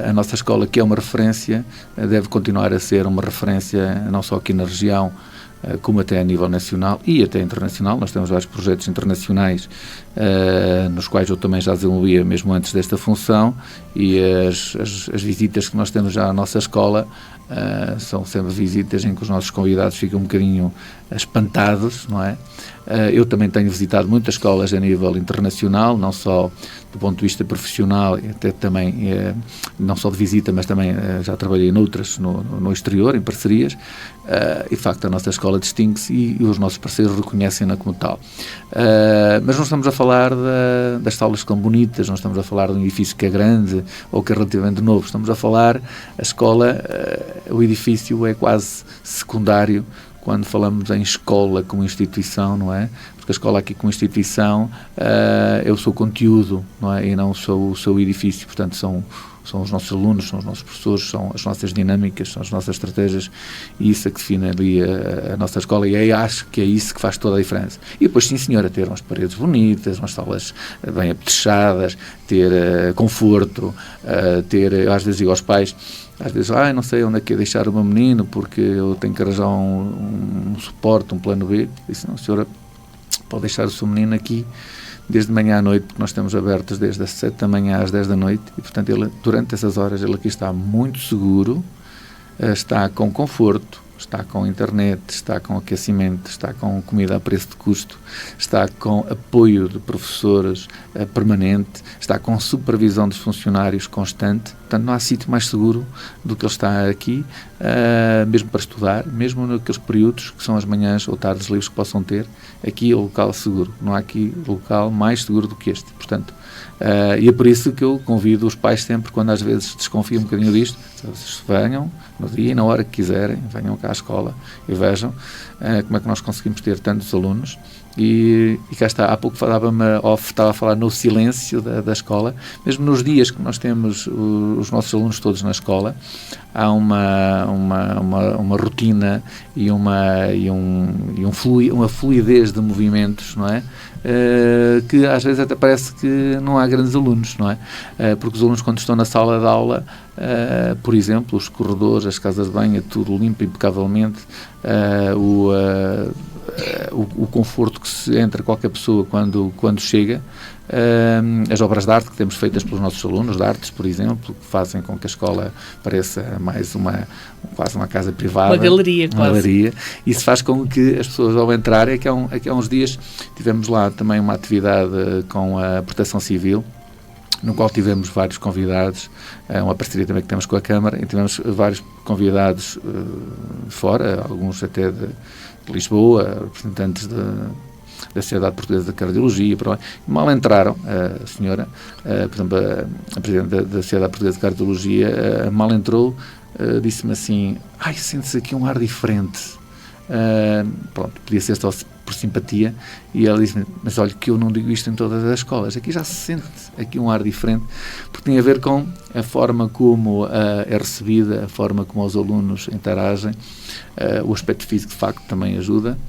a nossa escola, que é uma referência, deve continuar a ser uma referência não só aqui na região, como até a nível nacional e até internacional. Nós temos vários projetos internacionais nos quais eu também já desenvolvia mesmo antes desta função, e as visitas que nós temos já à nossa escola são sempre visitas em que os nossos convidados ficam um bocadinho espantados, não é? Eu também tenho visitado muitas escolas a nível internacional, não só do ponto de vista profissional, até também, não só de visita, mas também já trabalhei noutras no exterior, em parcerias, e de facto a nossa escola distingue-se e os nossos parceiros reconhecem-na como tal. Mas não estamos a falar das salas que são bonitas, não estamos a falar de um edifício que é grande ou que é relativamente novo, estamos a falar, a escola, o edifício é quase secundário quando falamos em escola como instituição, não é? Porque a escola aqui como instituição é o seu conteúdo, não é? E não o seu edifício, portanto são os nossos alunos, são os nossos professores, são as nossas dinâmicas, são as nossas estratégias, e isso é que define ali a nossa escola, e aí acho que é isso que faz toda a diferença. E depois, sim senhora, ter umas paredes bonitas, umas salas bem apetrechadas, ter conforto, eu às vezes digo aos pais, às vezes, não sei onde é que é deixar o meu menino porque eu tenho que arranjar um suporte, um plano B. Disse, não, senhora, pode deixar o seu menino aqui desde manhã à noite, porque nós estamos abertos desde as 7 da manhã às 10 da noite, e portanto ele, durante essas horas ele aqui está muito seguro, está com conforto, está com internet, está com aquecimento, está com comida a preço de custo, está com apoio de professores permanente, está com supervisão dos funcionários constante. Portanto, não há sítio mais seguro do que ele está aqui, mesmo para estudar, mesmo naqueles períodos que são as manhãs ou tardes livres que possam ter. Aqui é o local seguro, não há aqui local mais seguro do que este. Portanto, e é por isso que eu convido os pais sempre, quando às vezes desconfiam um bocadinho disto, vocês venham no dia e na hora que quiserem, venham cá à escola e vejam como é que nós conseguimos ter tantos alunos. E cá está, há pouco estava a falar no silêncio da escola, mesmo nos dias que nós temos os nossos alunos todos na escola, há uma rotina e uma fluidez de movimentos, não é? Que às vezes até parece que não há grandes alunos, não é? Porque os alunos, quando estão na sala de aula, por exemplo, os corredores, as casas de banho, é tudo limpo impecavelmente, o conforto que se entra quase pessoa quando chega, as obras de arte que temos feitas pelos nossos alunos de artes, por exemplo, que fazem com que a escola pareça mais quase uma casa privada, uma galeria quase. Uma galeria. Isso faz com que as pessoas, ao entrarem, há uns dias tivemos lá também uma atividade com a Proteção Civil, no qual tivemos vários convidados, uma parceria também que temos com a Câmara, e tivemos vários convidados de fora, alguns até de Lisboa, representantes da Sociedade Portuguesa de Cardiologia, e mal entraram, a senhora, por exemplo, a Presidente da Sociedade Portuguesa de Cardiologia, mal entrou, disse-me assim, sente-se aqui um ar diferente. Podia ser só por simpatia, e ela disse-me, mas olha que eu não digo isto em todas as escolas, aqui já se sente aqui um ar diferente, porque tem a ver com a forma como é recebida, a forma como os alunos interagem, o aspecto físico de facto também ajuda,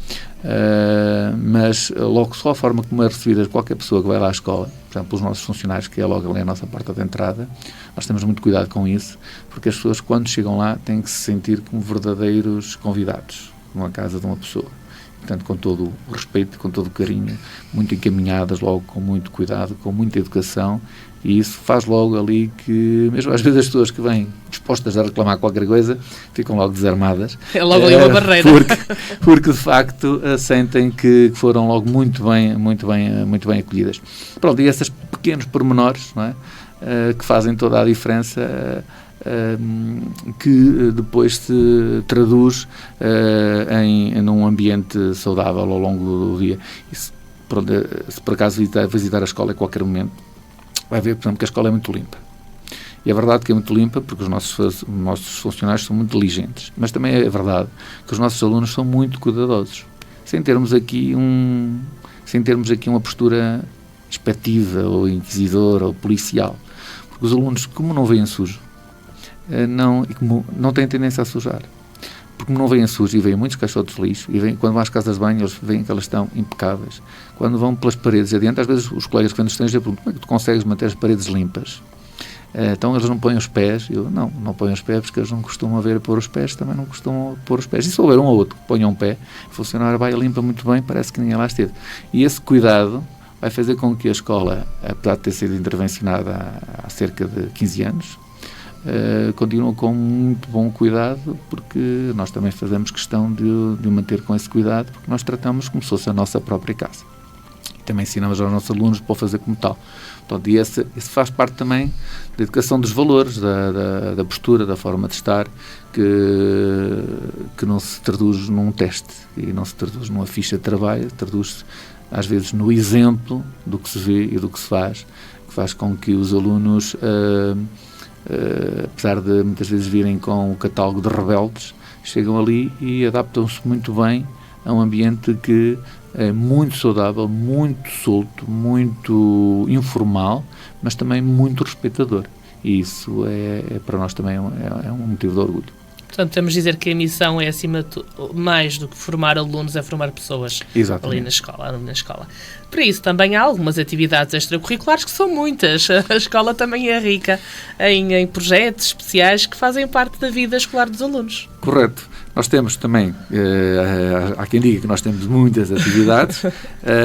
mas logo só a forma como é recebida qualquer pessoa que vai lá à escola, por exemplo, os nossos funcionários, que é logo ali a nossa porta de entrada, nós temos muito cuidado com isso, porque as pessoas quando chegam lá têm que se sentir como verdadeiros convidados numa casa de uma pessoa. Portanto, com todo o respeito, com todo o carinho, muito encaminhadas, logo com muito cuidado, com muita educação, e isso faz logo ali que, mesmo às vezes as pessoas que vêm dispostas a reclamar qualquer coisa, ficam logo desarmadas. É logo ali uma barreira. Porque de facto sentem que foram logo muito bem acolhidas. Pronto, e esses pequenos pormenores, não é? Que fazem toda a diferença, que depois se traduz num ambiente saudável ao longo do dia. Se por acaso visitar a escola a qualquer momento, vai ver, por exemplo, que a escola é muito limpa. E é verdade que é muito limpa porque os nossos funcionários são muito diligentes, mas também é verdade que os nossos alunos são muito cuidadosos, sem termos aqui uma postura inspectiva ou inquisidora ou policial, porque os alunos, como não veem sujo, não têm tendência a sujar, porque não veem sujo e veem muitos caixotes de lixo, e quando vão às casas de banho eles veem que elas estão impecáveis. Quando vão pelas paredes adiante, às vezes os colegas que vêm do estrangeiro perguntam, como é que tu consegues manter as paredes limpas? Então eles não põem os pés. Eu, não põem os pés porque eles não costumam ver pôr os pés, também não costumam pôr os pés. E se houver um ou outro que ponha um pé, o funcionário vai e limpa muito bem, parece que ninguém lá esteve. E esse cuidado vai fazer com que a escola, apesar de ter sido intervencionada há cerca de 15 anos, continua com muito bom cuidado, porque nós também fazemos questão de o manter com esse cuidado, porque nós tratamos como se fosse a nossa própria casa. E também ensinamos aos nossos alunos para o fazer como tal. Portanto, e esse faz parte também da educação dos valores, da postura, da forma de estar, que não se traduz num teste e não se traduz numa ficha de trabalho, traduz-se às vezes no exemplo do que se vê e do que se faz, que faz com que os alunos, apesar de muitas vezes virem com o catálogo de rebeldes, chegam ali e adaptam-se muito bem a um ambiente que é muito saudável, muito solto, muito informal, mas também muito respeitador. E isso para nós também é um motivo de orgulho. Portanto, temos de dizer que a missão é, acima de tudo, mais do que formar alunos, é formar pessoas. Exatamente. Ali na escola. Para isso, também há algumas atividades extracurriculares, que são muitas. A escola também é rica em projetos especiais que fazem parte da vida escolar dos alunos. Correto. Nós temos também, há quem diga que nós temos muitas atividades,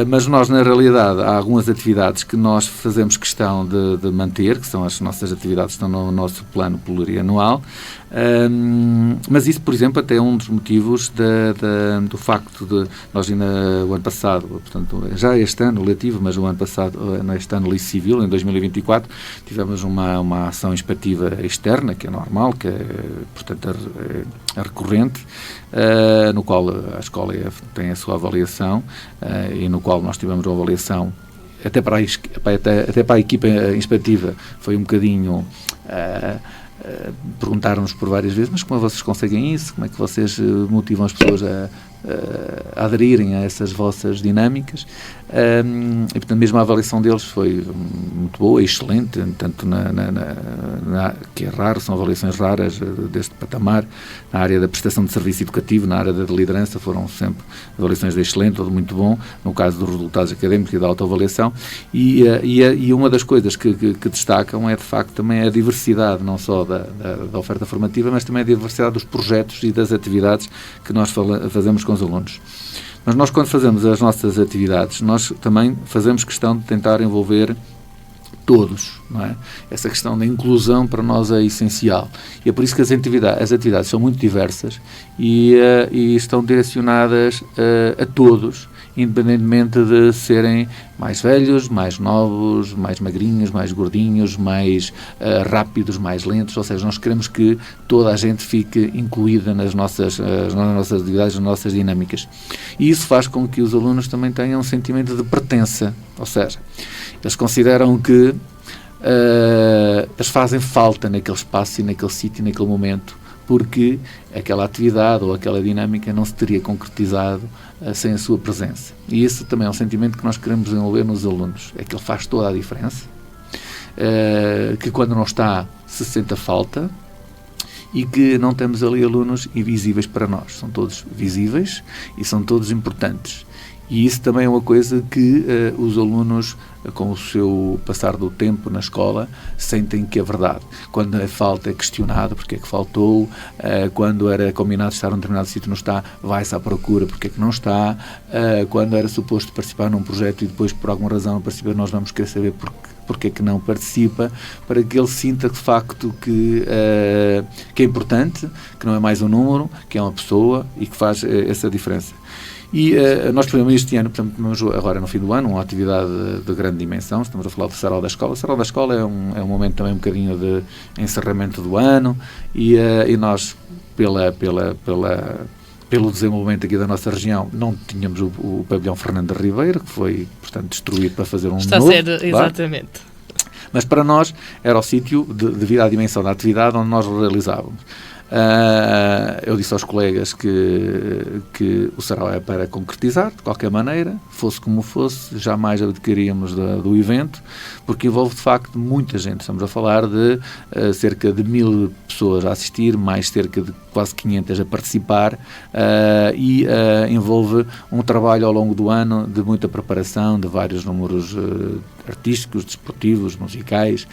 mas nós, na realidade, há algumas atividades que nós fazemos questão de manter, que são as nossas atividades que estão no nosso plano plurianual, mas isso, por exemplo, até é um dos motivos do facto de nós ainda o ano passado, portanto, já este ano letivo, mas o ano passado, este ano Liceu Civil, em 2024, tivemos uma ação inspetiva externa, que é normal, que é, portanto, é recorrente, no qual a escola tem a sua avaliação e no qual nós tivemos uma avaliação até para a equipa inspetiva foi um bocadinho perguntar-nos por várias vezes, mas como é que vocês conseguem isso? Como é que vocês motivam as pessoas a aderirem a essas vossas dinâmicas? E, portanto, mesmo a avaliação deles foi muito boa, excelente, tanto que é raro, são avaliações raras deste patamar, na área da prestação de serviço educativo, na área da liderança, foram sempre avaliações de excelente ou de muito bom, no caso dos resultados académicos e da autoavaliação, e uma das coisas que destacam é, de facto, também a diversidade, não só da oferta formativa, mas também a diversidade dos projetos e das atividades que nós fazemos com os alunos. Mas nós, quando fazemos as nossas atividades, nós também fazemos questão de tentar envolver todos, não é? Essa questão da inclusão para nós é essencial. E é por isso que as atividades são muito diversas e estão direcionadas a todos, independentemente de serem mais velhos, mais novos, mais magrinhos, mais gordinhos, mais rápidos, mais lentos. Ou seja, nós queremos que toda a gente fique incluída nas nossas atividades, nas nossas dinâmicas. E isso faz com que os alunos também tenham um sentimento de pertença. Ou seja, eles consideram que eles fazem falta naquele espaço e naquele sítio e naquele momento, porque aquela atividade ou aquela dinâmica não se teria concretizado sem a sua presença. E isso também é um sentimento que nós queremos desenvolver nos alunos, é que ele faz toda a diferença, que quando não está se sente falta e que não temos ali alunos invisíveis para nós. São todos visíveis e são todos importantes. E isso também é uma coisa que os alunos, com o seu passar do tempo na escola, sentem que é verdade. Quando a falta é questionada, porque é que faltou, quando era combinado estar num determinado sítio não está, vai-se à procura porque é que não está, quando era suposto participar num projeto e depois por alguma razão não participa, nós vamos querer saber porque é que não participa, para que ele sinta de facto que é importante, que não é mais um número, que é uma pessoa e que faz essa diferença. E nós tivemos este ano, portanto, agora no fim do ano, uma atividade de grande dimensão. Estamos a falar do Sarau da Escola. O Sarau da Escola é um momento também um bocadinho de encerramento do ano e nós, pelo desenvolvimento aqui da nossa região, não tínhamos o pavilhão Fernando de Ribeiro, que foi, portanto, destruído para fazer um novo. Está a ser, exatamente. Mas para nós era o sítio, devido à dimensão da atividade, onde nós realizávamos. Eu disse aos colegas que o sarau é para concretizar, de qualquer maneira, fosse como fosse, jamais abdicaríamos do evento, porque envolve de facto muita gente. Estamos a falar de cerca de 1000 pessoas a assistir, mais cerca de quase 500 a participar, e envolve um trabalho ao longo do ano de muita preparação, de vários números artísticos, desportivos, musicais,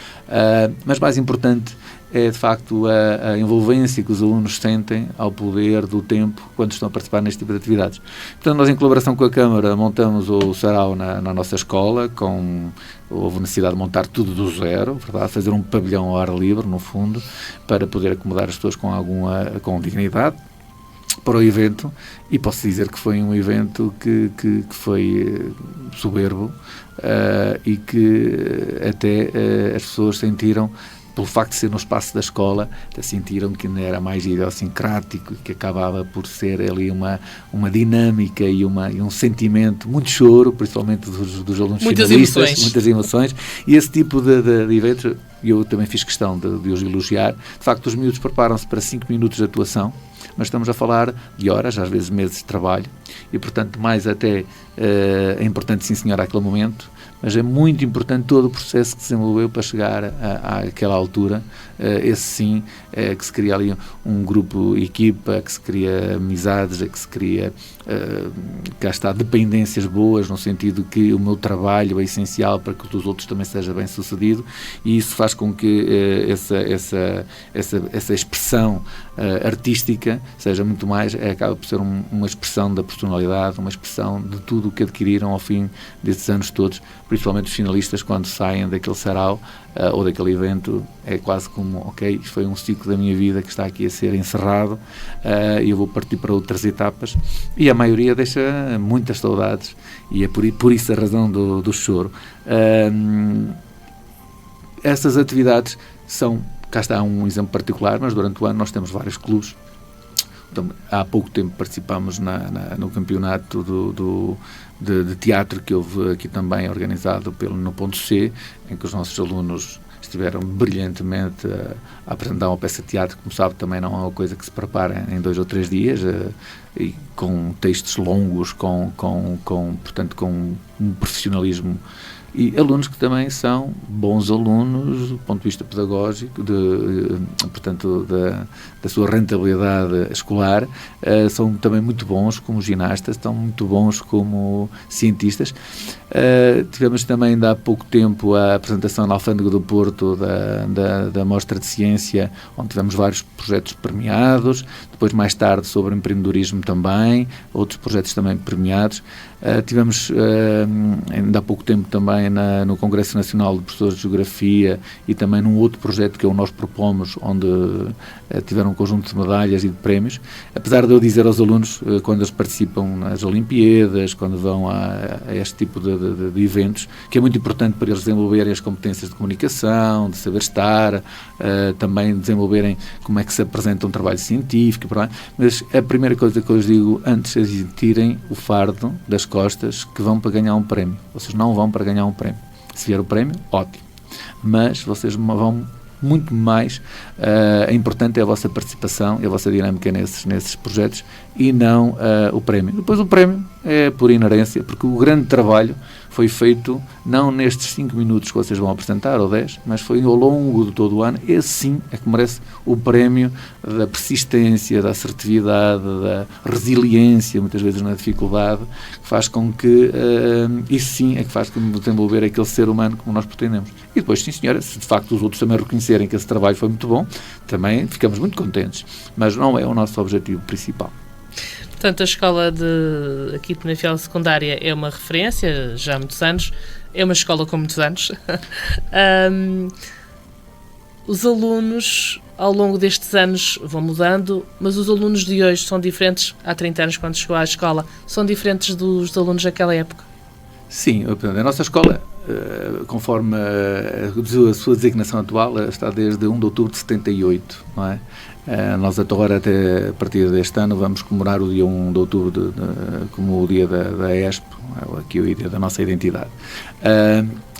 mas mais importante é de facto a envolvência que os alunos sentem ao poder do tempo quando estão a participar neste tipo de atividades. Portanto, nós em colaboração com a Câmara montamos o sarau na nossa escola, houve necessidade de montar tudo do zero, verdade? Fazer um pavilhão ao ar livre, no fundo, para poder acomodar as pessoas com dignidade para o evento, e posso dizer que foi um evento que foi soberbo, e que até as pessoas sentiram, pelo facto de ser no espaço da escola, sentiram que ainda era mais idiosincrático, que acabava por ser ali uma dinâmica e um sentimento, muito choro, principalmente dos alunos finalistas, muitas emoções, e esse tipo de eventos, eu também fiz questão de os elogiar. De facto, os miúdos preparam-se para 5 minutos de atuação, mas estamos a falar de horas, às vezes meses de trabalho, e portanto mais até é importante, sim senhor, àquele momento, mas é muito importante todo o processo que se desenvolveu para chegar àquela altura. Esse sim, que se cria ali um grupo, equipa, que se cria amizades, que se cria, cá está, dependências boas, no sentido que o meu trabalho é essencial para que os outros também seja bem sucedido, e isso faz com que essa expressão artística seja muito mais, acaba por ser uma expressão da personalidade, uma expressão de tudo o que adquiriram ao fim desses anos todos, principalmente os finalistas, quando saem daquele sarau ou daquele evento, é quase como, ok, isto foi um ciclo da minha vida que está aqui a ser encerrado, e eu vou partir para outras etapas, e a maioria deixa muitas saudades, e é por isso a razão do choro. Essas atividades são, cá está um exemplo particular, mas durante o ano nós temos vários clubes. Então, há pouco tempo participámos no campeonato de teatro que houve aqui também, organizado no Ponto C, em que os nossos alunos estiveram brilhantemente a apresentar uma peça de teatro, como sabe, também não é uma coisa que se prepara em 2 ou 3 dias, e com textos longos, portanto, com um profissionalismo, e alunos que também são bons alunos do ponto de vista pedagógico, portanto, da sua rentabilidade escolar, são também muito bons como ginastas, estão muito bons como cientistas. Tivemos também, ainda há pouco tempo, a apresentação na Alfândega do Porto da Mostra de Ciência, onde tivemos vários projetos premiados, depois mais tarde sobre empreendedorismo também, outros projetos também premiados. Tivemos ainda há pouco tempo também no Congresso Nacional de Professores de Geografia, e também num outro projeto que é o Nós Propomos, onde tiveram um conjunto de medalhas e de prémios. Apesar de eu dizer aos alunos, quando eles participam nas Olimpíadas, quando vão a este tipo de eventos, que é muito importante para eles desenvolverem as competências de comunicação, de saber estar, também desenvolverem como é que se apresenta um trabalho científico, mas a primeira coisa que eu lhes digo antes é tirem o fardo das costas, que vão para ganhar um prémio. Vocês não vão para ganhar um prémio. Se vier o prémio, ótimo. Mas vocês vão muito mais, importante é a vossa participação e a vossa dinâmica nesses projetos, e não o prémio. Depois o prémio é por inerência, porque o grande trabalho foi feito não nestes 5 minutos que vocês vão apresentar, ou 10, mas foi ao longo de todo o ano. Esse sim é que merece o prémio da persistência, da assertividade, da resiliência, muitas vezes na dificuldade, que faz com que, isso sim é que faz com desenvolver aquele ser humano como nós pretendemos. E depois, sim senhora, se de facto os outros também reconhecerem que esse trabalho foi muito bom, também ficamos muito contentes, mas não é o nosso objetivo principal. Portanto, a escola aqui de Penafiel Secundária é uma referência, já há muitos anos, é uma escola com muitos anos. Os alunos, ao longo destes anos, vão mudando, mas os alunos de hoje são diferentes, há 30 anos, quando chegou à escola, são diferentes dos alunos daquela época? Sim, a nossa escola, conforme a sua designação atual, está desde 1 de outubro de 78, não é? Nós agora, até a partir deste ano, vamos comemorar o dia 1 de outubro como o dia da ESP, aqui o dia da nossa identidade.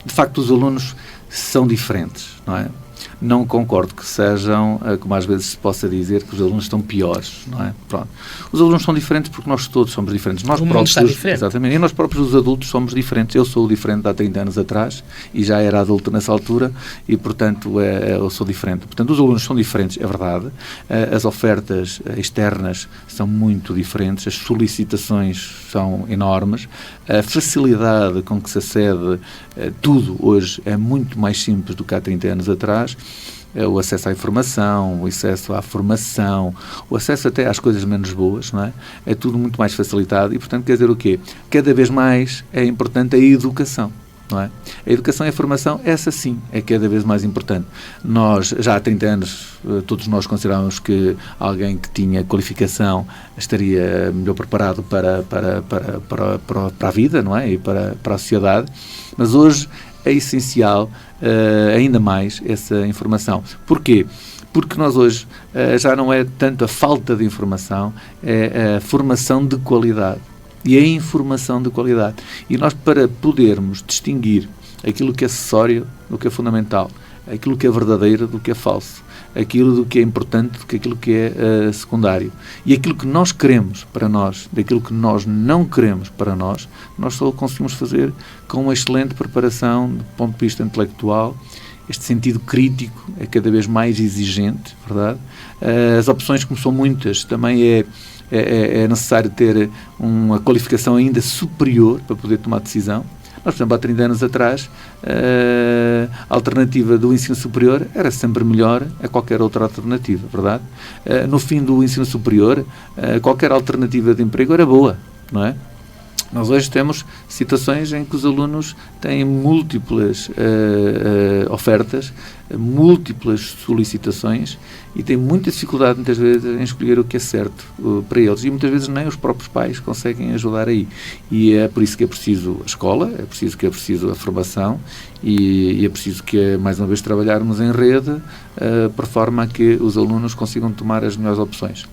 De facto, os alunos são diferentes, não é? não concordo que sejam, como às vezes se possa dizer, que os alunos estão piores, não é? Pronto. Os alunos são diferentes porque nós todos somos diferentes. Nós o próprios, mundo está diferente. Exatamente, e nós próprios, os adultos, somos diferentes. Eu sou diferente de há 30 anos atrás e já era adulto nessa altura e, portanto, eu sou diferente. Portanto, os alunos são diferentes, é verdade. As ofertas externas são muito diferentes, as solicitações são enormes, a facilidade com que se acede, tudo hoje é muito mais simples do que há 30 anos atrás. O acesso à informação, o acesso à formação, o acesso até às coisas menos boas, não é? É tudo muito mais facilitado e, portanto, quer dizer o quê? Cada vez mais é importante a educação, não é? A educação e a formação, essa sim, é cada vez mais importante. Nós, já há 30 anos, todos nós considerávamos que alguém que tinha qualificação estaria melhor preparado para a vida, não é? E para a sociedade, mas hoje é essencial ainda mais essa informação. Porquê? Porque nós hoje já não é tanto a falta de informação, é a formação de qualidade e a informação de qualidade. E nós, para podermos distinguir aquilo que é acessório do que é fundamental, aquilo que é verdadeiro do que é falso, aquilo do que é importante do que aquilo que é secundário, e aquilo que nós queremos para nós, daquilo que nós não queremos para nós só o conseguimos fazer com uma excelente preparação do ponto de vista intelectual. Este sentido crítico é cada vez mais exigente, verdade? As opções, como são muitas, também é necessário ter uma qualificação ainda superior para poder tomar decisão. Nós, por exemplo, há 30 anos atrás, a alternativa do ensino superior era sempre melhor a qualquer outra alternativa, verdade? No fim do ensino superior, qualquer alternativa de emprego era boa, não é? Nós hoje temos situações em que os alunos têm múltiplas ofertas, múltiplas solicitações e têm muita dificuldade, muitas vezes, em escolher o que é certo para eles. E muitas vezes nem os próprios pais conseguem ajudar aí. E é por isso que é preciso a escola, é preciso a formação e é preciso que, mais uma vez, trabalharmos em rede por forma a que os alunos consigam tomar as melhores opções.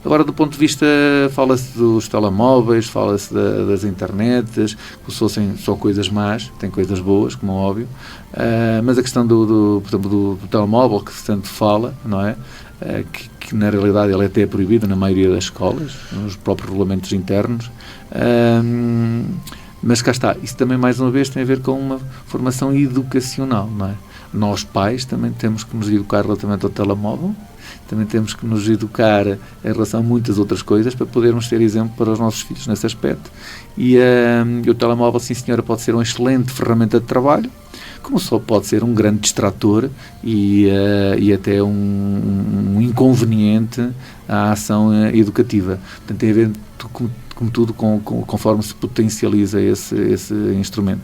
Agora, do ponto de vista, fala-se dos telemóveis, fala-se das internets, que são coisas más, tem coisas boas, como é óbvio, mas a questão por exemplo, do telemóvel, que se tanto fala, não é? Que na realidade ele é até proibido na maioria das escolas, nos próprios regulamentos internos, mas cá está, isso também, mais uma vez, tem a ver com uma formação educacional, não é? Nós, pais, também temos que nos educar relativamente ao telemóvel, também temos que nos educar em relação a muitas outras coisas para podermos ter exemplo para os nossos filhos nesse aspecto. E o telemóvel, sim senhora, pode ser uma excelente ferramenta de trabalho, como só pode ser um grande distrator e até um inconveniente à ação educativa. Portanto, tem a ver como tudo conforme se potencializa esse instrumento.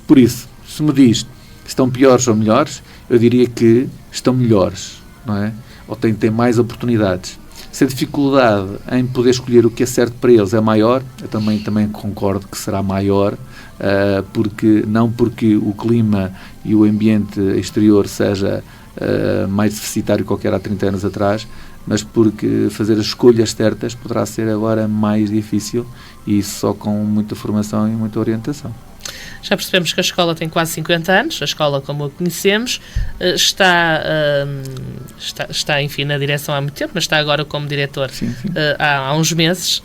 Por isso, se me diz que estão piores ou melhores, eu diria que estão melhores, não é? Ou têm mais oportunidades. Se a dificuldade em poder escolher o que é certo para eles é maior, eu também concordo que será maior, não porque o clima e o ambiente exterior seja mais deficitário que qualquer há 30 anos atrás, mas porque fazer as escolhas certas poderá ser agora mais difícil, e isso só com muita formação e muita orientação. Já percebemos que a escola tem quase 50 anos, a escola como a conhecemos, está, enfim, na direção há muito tempo, mas está agora como diretor sim. Há uns meses.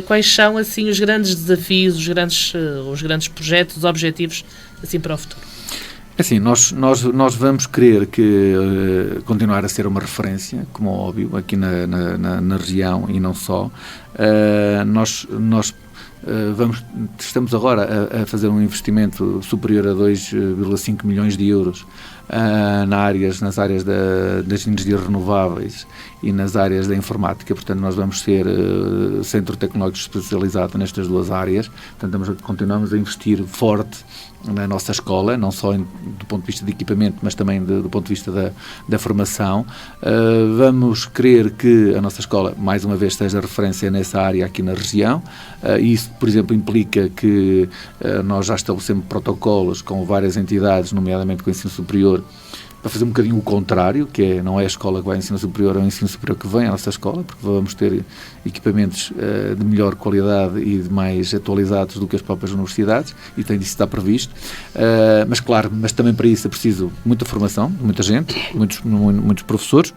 Quais são, assim, os grandes desafios, os grandes projetos, os objetivos, assim, para o futuro? Assim, nós vamos querer continuar a ser uma referência, como é óbvio, aqui na região e não só. Estamos agora a fazer um investimento superior a 2,5 milhões de euros nas áreas das energias renováveis e nas áreas da informática. Portanto, nós vamos ser centro tecnológico especializado nestas duas áreas. Portanto, continuamos a investir forte na nossa escola, não só do ponto de vista de equipamento, mas também do ponto de vista da formação. Vamos querer que a nossa escola, mais uma vez, seja referência nessa área aqui na região. Isso, por exemplo, implica que nós já estabelecemos protocolos com várias entidades, nomeadamente com o ensino superior, para fazer um bocadinho o contrário, que é, não é a escola que vai ao ensino superior, é o ensino superior que vem à nossa escola, porque vamos ter equipamentos de melhor qualidade e de mais atualizados do que as próprias universidades, e tem disso está previsto. Mas claro, mas também para isso é preciso muita formação, muita gente, muitos professores.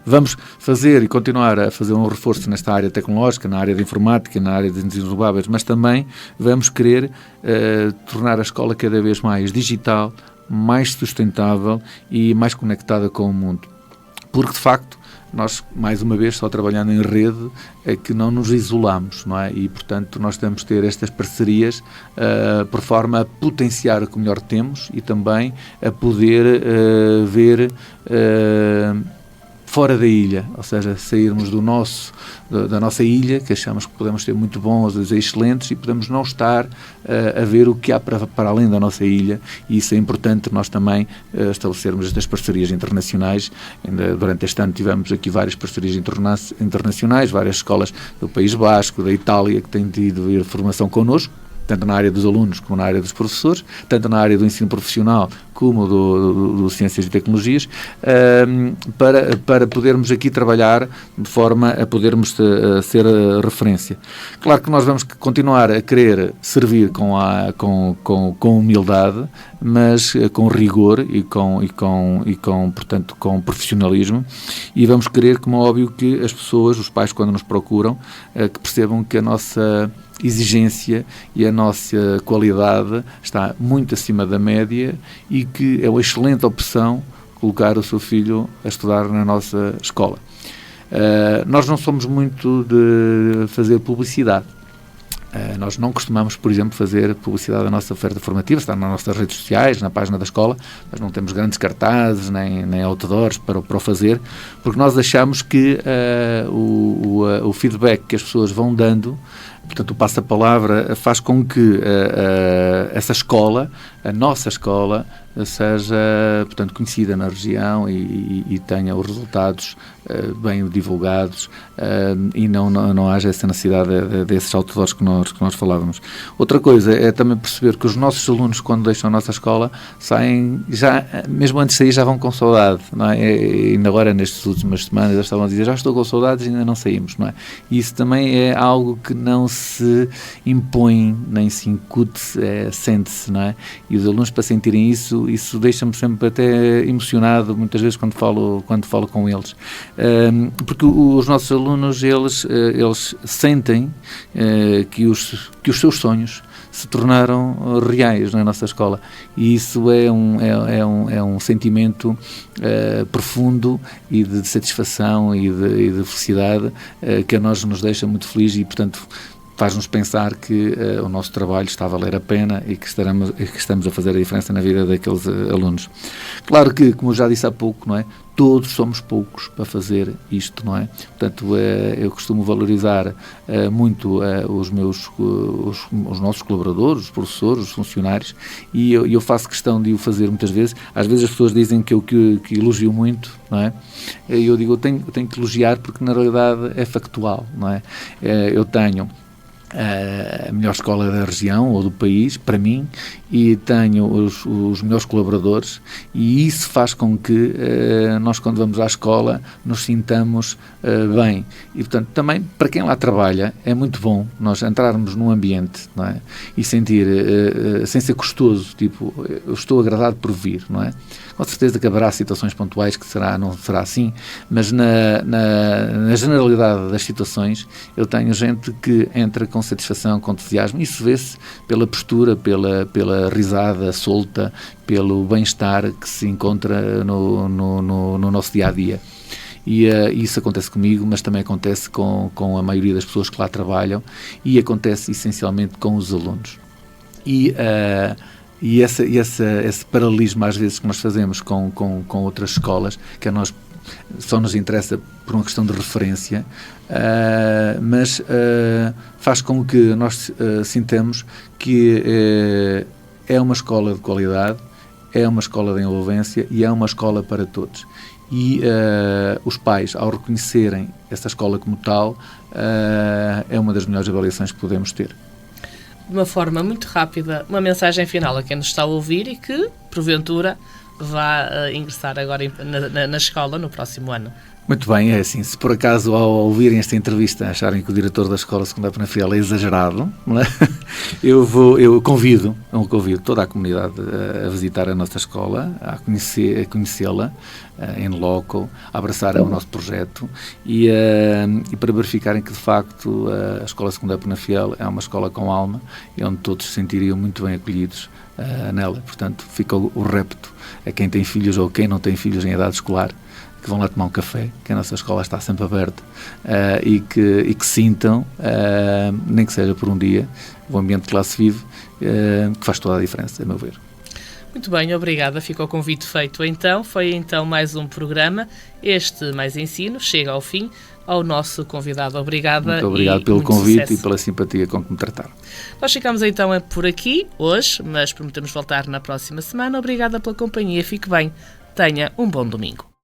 Vamos fazer e continuar a fazer um reforço nesta área tecnológica, na área de informática, na área de energias renováveis, mas também vamos querer tornar a escola cada vez mais digital, mais sustentável e mais conectada com o mundo. Porque, de facto, nós, mais uma vez, só trabalhando em rede, é que não nos isolamos, não é? E, portanto, nós temos de ter estas parcerias por forma a potenciar o que melhor temos e também a poder ver fora da ilha, ou seja, sairmos da nossa ilha, que achamos que podemos ter muito bons, excelentes, e podemos não estar a ver o que há para além da nossa ilha, e isso é importante nós também estabelecermos estas parcerias internacionais. Ainda durante este ano tivemos aqui várias parcerias internacionais, várias escolas do País Basco, da Itália, que têm tido formação connosco, tanto na área dos alunos como na área dos professores, tanto na área do ensino profissional como do Ciências e Tecnologias, para podermos aqui trabalhar de forma a podermos ser referência. Claro que nós vamos continuar a querer servir com humildade, mas com rigor e portanto, com profissionalismo, e vamos querer, como é óbvio, que as pessoas, os pais, quando nos procuram, que percebam que a nossa exigência e a nossa qualidade está muito acima da média e que é uma excelente opção colocar o seu filho a estudar na nossa escola. Nós não somos muito de fazer publicidade. Nós não costumamos, por exemplo, fazer publicidade da nossa oferta formativa, está nas nossas redes sociais, na página da escola. Nós não temos grandes cartazes nem outdoors para o fazer, porque nós achamos que o feedback que as pessoas vão dando, portanto, o passa-palavra, faz com que essa escola, a nossa escola, seja, portanto, conhecida na região e tenha os resultados bem divulgados, e não haja essa necessidade desses outdoors que nós falávamos. Outra coisa é também perceber que os nossos alunos, quando deixam a nossa escola, saem, já, mesmo antes de sair, já vão com saudade, não é? E ainda agora, nestas últimas semanas, eles estavam a dizer, já estou com saudades e ainda não saímos, não é? E isso também é algo que não se impõe, nem se incute, sente-se, não é? E os alunos, para sentirem isso deixa-me sempre até emocionado, muitas vezes, quando falo com eles. Porque os nossos alunos, eles sentem que os seus sonhos se tornaram reais na nossa escola, e isso é um sentimento profundo e de satisfação e de felicidade que a nós nos deixa muito felizes, e, portanto, faz-nos pensar que o nosso trabalho está a valer a pena e que estamos a fazer a diferença na vida daqueles alunos. Claro que, como eu já disse há pouco, não é? Todos somos poucos para fazer isto, não é? Portanto, eu costumo valorizar muito os nossos colaboradores, os professores, os funcionários, e eu faço questão de o fazer muitas vezes. Às vezes as pessoas dizem que eu elogio muito, não é? Eu digo, eu tenho que elogiar porque, na realidade, é factual, não é? Eu tenho a melhor escola da região ou do país, para mim, e tenho os melhores colaboradores, e isso faz com que nós, quando vamos à escola, nos sintamos bem. E, portanto, também, para quem lá trabalha, é muito bom nós entrarmos num ambiente, não é? E sentir, sem ser custoso, tipo, eu estou agradado por vir, não é? Com certeza que haverá situações pontuais que não será assim, mas na generalidade das situações, eu tenho gente que entra com satisfação, com entusiasmo. Isso vê-se pela postura, pela risada solta, pelo bem-estar que se encontra no nosso dia-a-dia. E isso acontece comigo, mas também acontece com a maioria das pessoas que lá trabalham, e acontece essencialmente com os alunos. E esse paralelismo, às vezes, que nós fazemos com outras escolas, que a nós só nos interessa por uma questão de referência, mas faz com que nós sintamos que é uma escola de qualidade, é uma escola de envolvência e é uma escola para todos. E os pais, ao reconhecerem essa escola como tal, é uma das melhores avaliações que podemos ter. De uma forma muito rápida, uma mensagem final a quem nos está a ouvir e que, porventura, vá ingressar agora na escola no próximo ano. Muito bem, é assim, se por acaso ao ouvirem esta entrevista acharem que o diretor da Escola Secundária Penafiel é exagerado, não é? eu convido toda a comunidade a visitar a nossa escola, a conhecê-la em loco, a abraçar o nosso projeto e para verificarem que de facto a Escola Secundária Penafiel é uma escola com alma e onde todos se sentiriam muito bem acolhidos nela. Portanto, fica o repto a quem tem filhos ou quem não tem filhos em idade escolar, que vão lá tomar um café, que a nossa escola está sempre aberta e que sintam, nem que seja por um dia, o ambiente que lá se vive, que faz toda a diferença, a meu ver. Muito bem, obrigada. Fica o convite feito então. Foi então mais um programa. Este Mais Ensino chega ao fim. Ao nosso convidado, obrigada. Muito obrigado pelo convite e pela simpatia com que me trataram. Nós ficamos então por aqui hoje, mas prometemos voltar na próxima semana. Obrigada pela companhia. Fique bem. Tenha um bom domingo.